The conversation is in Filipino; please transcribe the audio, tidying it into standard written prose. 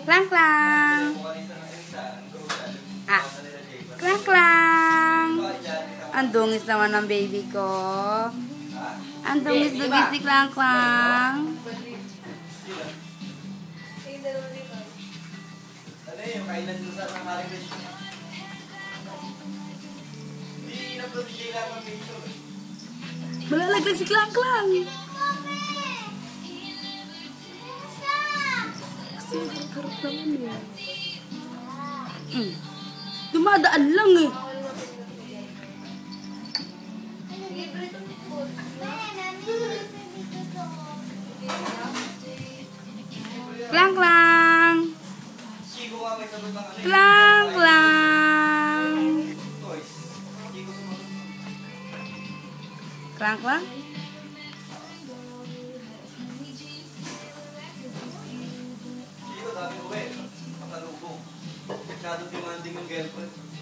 Klang klang. Ah. Klang klang. Ang dungis naman ng baby ko. Ang dungis-dungis ni Klang klang. Ano yung kailan doon sa Maring Rich? Hindi na po DJ lang ang picture. Malalaglag si Klang klang. Kasi harap naman eh. Dumadaan lang eh. Klang klang. Klang klang. Klang klang. Dito dami uwi. Matalubong. Masyadong demanding yung girlfriend.